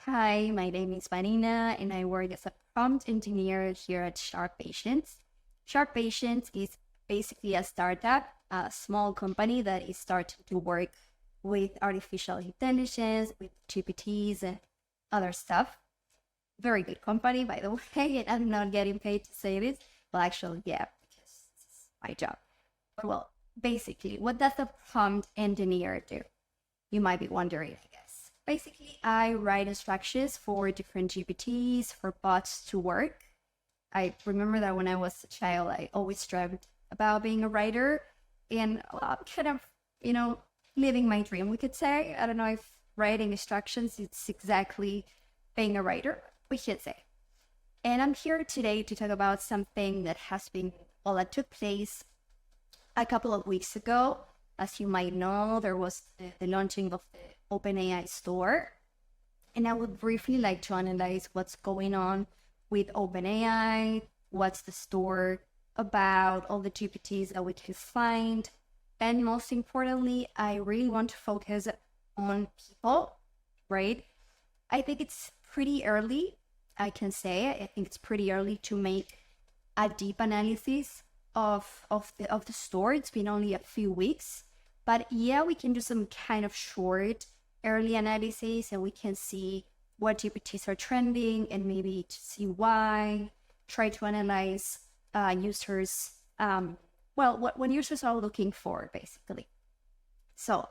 Hi, my name is Marina, and I work as a prompt engineer here at Sharp Patients. Sharp Patients is basically a startup, a small company that is starting to work with artificial intelligence, with GPTs, and other stuff. Very good company, by the way, and I'm not getting paid to say this. Well, actually, yeah, because this is my job. But well, basically, what does a prompt engineer do? You might be wondering, I guess. Basically, I write instructions for different GPTs, for bots to work. I remember that when I was a child, I always dreamt about being a writer, and I'm kind of, you know, living my dream, we could say. I don't know if writing instructions is exactly being a writer, we should say. And I'm here today to talk about something that has been, well, that took place a couple of weeks ago. As you might know, there was the launching of the OpenAI store. And I would briefly like to analyze what's going on with OpenAI, what's the store about, all the GPTs that we can find. And most importantly, I really want to focus on people, right? I think it's pretty early, I can say. I think it's pretty early to make a deep analysis of the store. It's been only a few weeks. But yeah, we can do some kind of short early analysis and we can see what GPTs are trending and maybe to see why, try to analyze users, what users are looking for, basically. So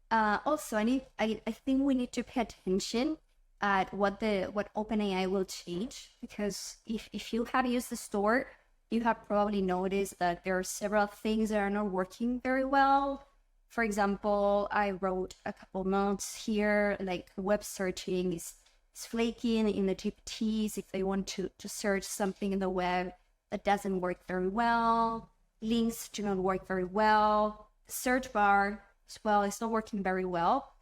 also, I think we need to pay attention at what OpenAI will change, because if you have used the store, you have probably noticed that there are several things that are not working very well. For example, I wrote a couple notes here, like web searching is flaking in the GPTs if they want to search something in the web that doesn't work very well. Links do not work very well. Search bar as well is not working very well.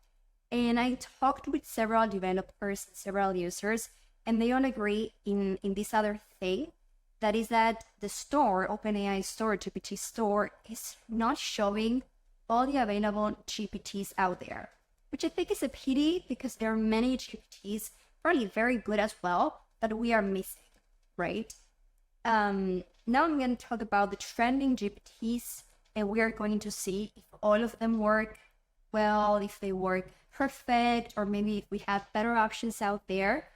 And I talked with several developers and several users, and they all agree in this other thing. That is that the store, OpenAI store, GPT store, is not showing all the available GPTs out there, which I think is a pity because there are many GPTs, probably very good as well, that we are missing, right? Now I'm going to talk about the trending GPTs, and we are going to see if all of them work well, if they work perfect, or maybe if we have better options out there,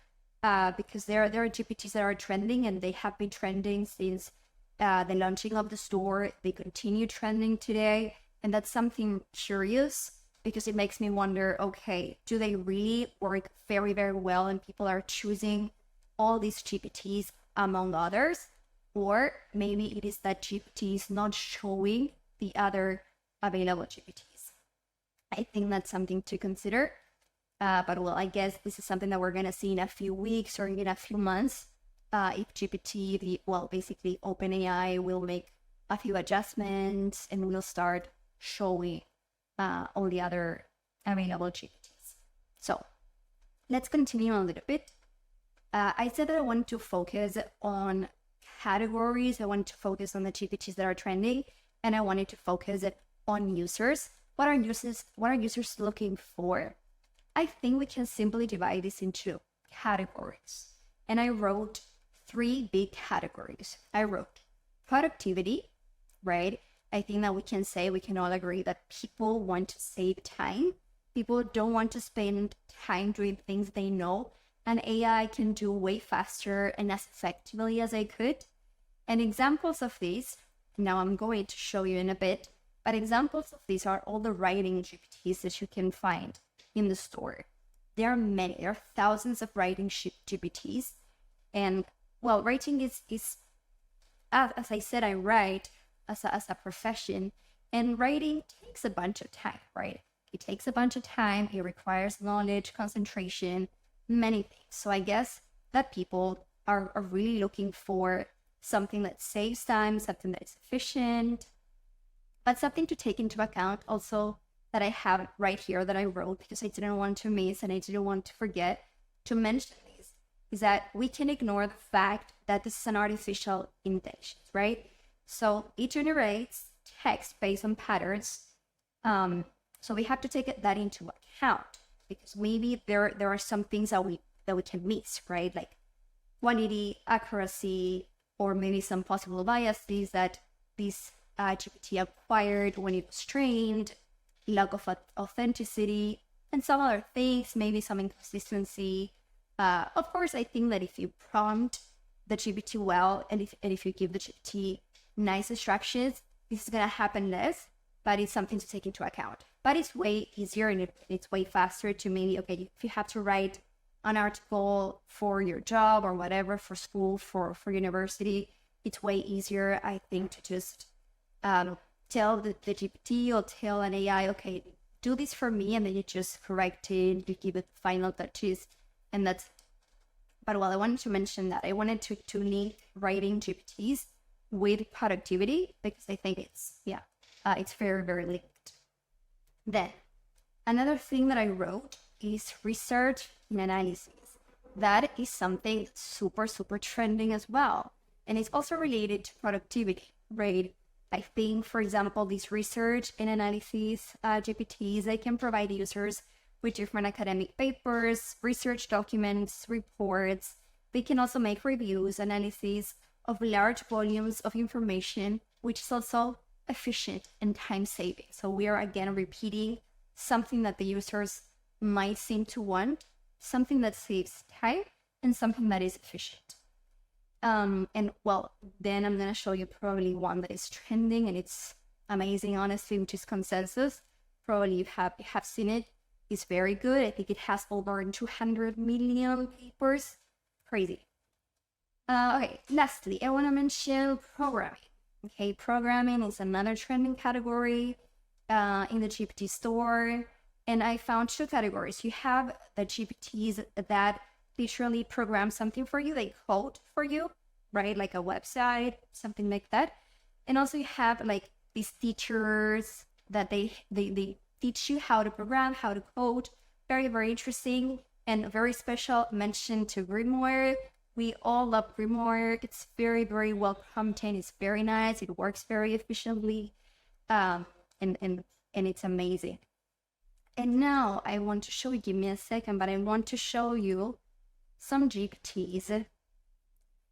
because there are GPTs that are trending, and they have been trending since the launching of the store. They continue trending today, and that's something curious because it makes me wonder, okay, do they really work very, very well and people are choosing all these GPTs among others? Or maybe it is that GPT is not showing the other available GPTs. I think that's something to consider. But well, I guess this is something that we're going to see in a few weeks or in a few months. If basically OpenAI will make a few adjustments and will start showing all the other available GPTs. So let's continue a little bit. I said that I want to focus on categories. I want to focus on the GPTs that are trending, and I wanted to focus on users. What are users looking for? I think we can simply divide this into categories. And I wrote 3 big categories. I wrote productivity, right? I think that we can all agree that people want to save time. People don't want to spend time doing things they know and AI can do way faster and as effectively as I could. And examples of these, now I'm going to show you in a bit, but examples of these are all the writing GPTs that you can find in the store. There are many, there are thousands of writing GPTs. And well, writing is as I said, I write as a profession, and writing takes a bunch of time, right? It takes a bunch of time. It requires knowledge, concentration, many things. So I guess that people are really looking for something that saves time, something that is efficient, but something to take into account also that I have right here that I wrote because I didn't want to miss and I didn't want to forget to mention this, is that we can ignore the fact that this is an artificial intelligence, right? So it generates text based on patterns. So we have to take that into account. because maybe there are some things that we can miss, right? Like quantity, accuracy, or maybe some possible biases that this GPT acquired when it was trained, lack of authenticity, and some other things, maybe some inconsistency. Of course, I think that if you prompt the GPT well, and if you give the GPT nice instructions, this is gonna happen less, but it's something to take into account. But it's way easier and it's way faster to maybe, okay, if you have to write an article for your job or whatever, for school, for university, it's way easier, I think, to just tell the GPT or tell an AI, okay, do this for me, and then you just correct it, you give it final touches, and that's. But well, I wanted to mention that I wanted to link writing GPTs with productivity, because I think it's very, very linked. Then another thing that I wrote is research and analysis. That is something super, super trending as well. And it's also related to productivity, right? I think, for example, these research and analysis GPTs, they can provide users with different academic papers, research documents, reports. They can also make reviews, analysis of large volumes of information, which is also efficient and time-saving. So we are again repeating something that the users might seem to want, something that saves time and something that is efficient. And well, then I'm going to show you probably one that is trending and it's amazing, honestly, which is Consensus. Probably you have seen it. It's very good. I think it has over 200 million papers. Crazy. Okay, lastly, I want to mention programming. Okay, programming is another trending category in the GPT Store. And I found two categories. You have the GPTs that literally program something for you, they code for you, right? Like a website, something like that. And also you have like these teachers that they teach you how to program, how to code. Very, very interesting and very special mention to Grimoire. We all love Grimoire. It's very, very well content. It's very nice. It works very efficiently. And it's amazing. And now I want to show you, give me a second, but I want to show you some GPTs.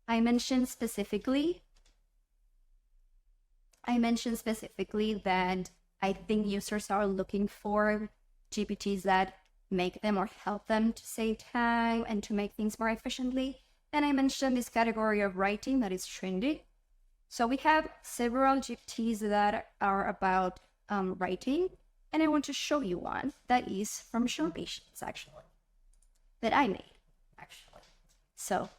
I mentioned specifically that I think users are looking for GPTs that make them or help them to save time and to make things more efficiently. And I mentioned this category of writing that is trending. So we have several GPTs that are about writing. And I want to show you one that is from Sharp Patience, actually, that I made, actually. So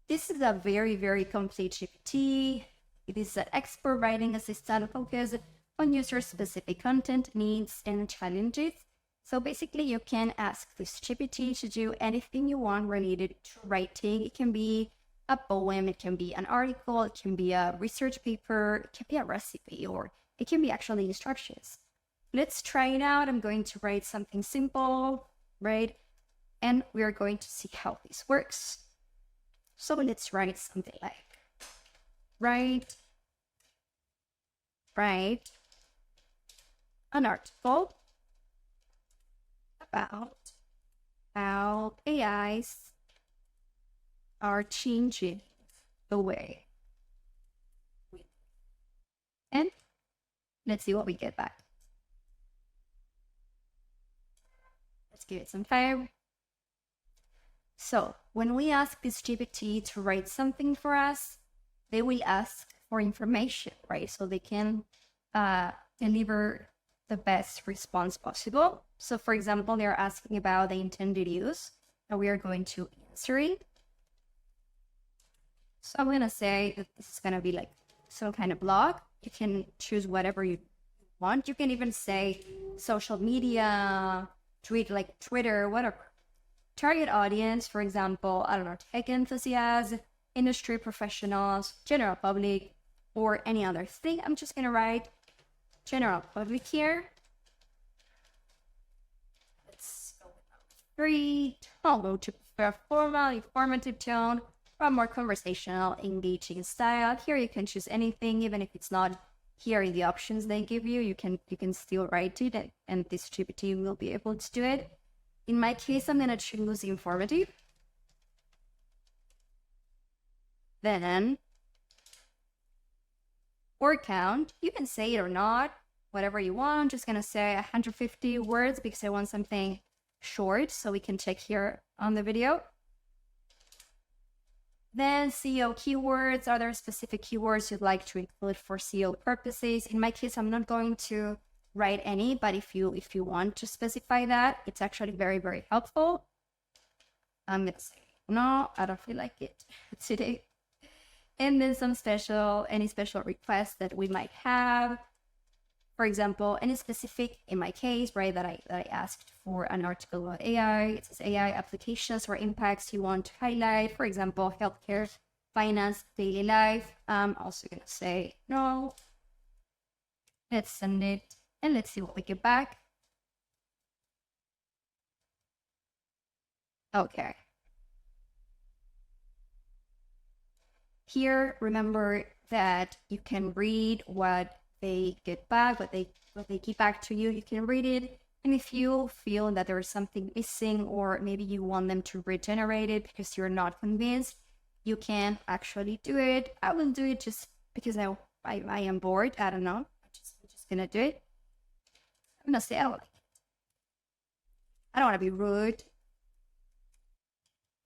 this is a very, very complete GPT. It is an expert writing assistant focused on user-specific content, needs, and challenges. So basically, you can ask this GPT to do anything you want related to writing. It can be a poem, it can be an article, it can be a research paper, it can be a recipe, or it can be actually instructions. Let's try it out. I'm going to write something simple, right? And we're going to see how this works. So let's write something like, write an article about how AIs are changing the way we live. And let's see what we get back. Let's give it some time. So when we ask this GPT to write something for us, they will ask for information, right? So they can deliver the best response possible. So for example, they're asking about the intended use, and we are going to answer it. So I'm going to say that this is going to be like some kind of blog. You can choose whatever you want. You can even say social media, tweet like Twitter, whatever. Target audience, for example, I don't know, tech enthusiasts, industry professionals, general public, or any other thing. I'm just going to write general public here. Let's go with 3. I'll go to a formal, informative tone, or a more conversational, engaging style. Here you can choose anything, even if it's not here in the options they give you. You can still write it, and this GPT will be able to do it. In my case, I'm gonna choose informative. Then word count, you can say it or not, whatever you want. I'm just gonna say 150 words because I want something short, so we can check here on the video. Then SEO keywords. Are there specific keywords you'd like to include for SEO purposes? In my case, I'm not going to write any, but if you want to specify that, it's actually very, very helpful. I'm gonna say no, I don't feel like it today. And then any special requests that we might have. For example, any specific, in my case, right, that I asked for an article about AI. It says AI applications or impacts you want to highlight. For example, healthcare, finance, daily life. I'm also gonna say no. Let's send it and let's see what we get back. Okay. Here, remember that you can read what they get back, what they give back to you. You can read it, and if you feel that there is something missing, or maybe you want them to regenerate it because you're not convinced, you can actually do it. I will do it just because I am bored. I don't know. I'm just gonna do it. I'm gonna say I don't like it. I don't want to be rude.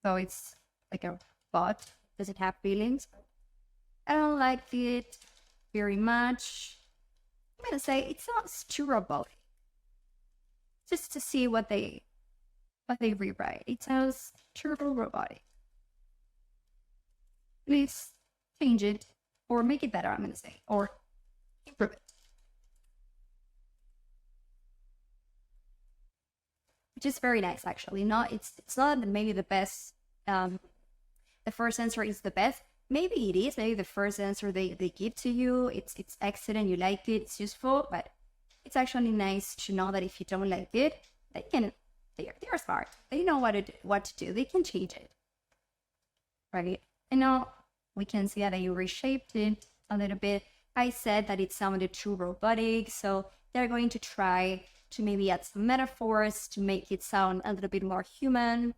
So it's like a bot. Does it have feelings? I don't like it very much. I'm gonna say it sounds too robotic. Just to see what they rewrite. It sounds too robotic. Please change it or make it better. I'm gonna say, or improve it. Which is very nice, actually. It's not maybe the best. The first answer is the best. Maybe it is. Maybe the first answer they give to you, it's excellent, you like it, it's useful, but it's actually nice to know that if you don't like it, they're smart. They know what to do. They can change it, right? And now we can see that I reshaped it a little bit. I said that it sounded too robotic, so they're going to try to maybe add some metaphors to make it sound a little bit more human.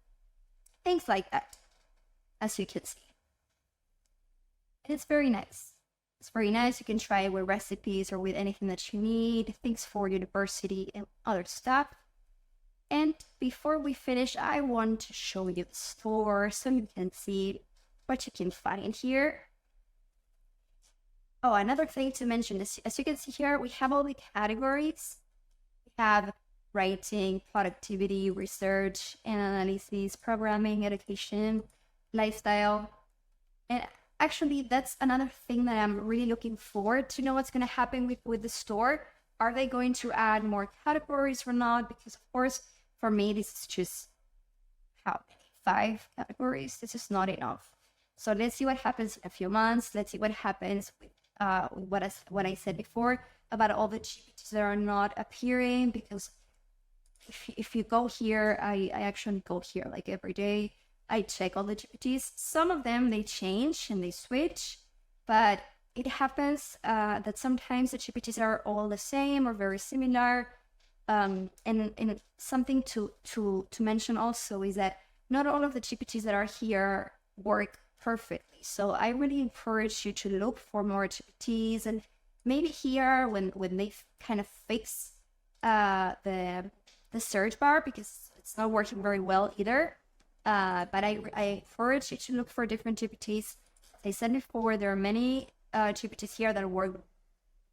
Things like that, as you can see. And it's very nice. It's very nice. You can try it with recipes or with anything that you need, things for university and other stuff. And before we finish, I want to show you the store so you can see what you can find here. Oh, another thing to mention is, as you can see here, we have all the categories. We have writing, productivity, research and analysis, programming, education, lifestyle. And actually, that's another thing that I'm really looking forward to know what's going to happen with the store. Are they going to add more categories or not? Because, of course, for me, this is just how many? 5 categories. This is not enough. So let's see what happens in a few months. Let's see what happens with what I said before about all the GPTs that are not appearing. Because if you go here, I actually go here like every day. I check all the GPTs. Some of them, they change and they switch, but it happens that sometimes the GPTs are all the same or very similar. And something to mention also is that not all of the GPTs that are here work perfectly. So I really encourage you to look for more GPTs, and maybe here when they kind of fix the search bar, because it's not working very well either. But I encourage you to look for different GPTs. As I said before, there are many GPTs here that work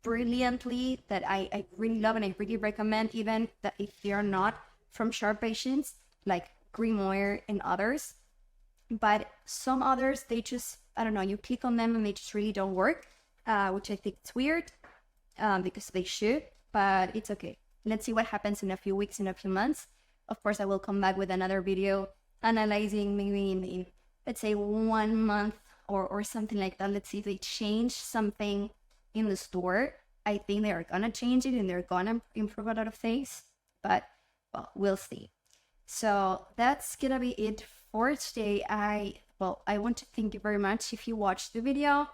brilliantly, that I really love, and I really recommend, even that if they are not from Sharp Patients, like Grimoire and others. But some others, they just, I don't know, you click on them and they just really don't work, which I think is weird, because they should, but it's okay. Let's see what happens in a few weeks, in a few months. Of course, I will come back with another video analyzing maybe in let's say 1 month or something like that. Let's see if they change something in the store. I think they are gonna change it and they're gonna improve a lot of things, but well, we'll see. So that's gonna be it for today. I want to thank you very much if you watched the video.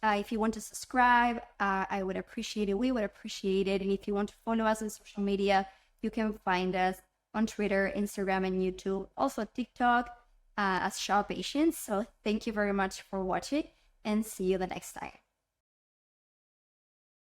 If you want to subscribe, I would appreciate it. We would appreciate it. And if you want to follow us on social media, you can find us on Twitter, Instagram, and YouTube, also TikTok as Sharp Patience. So thank you very much for watching and see you the next time.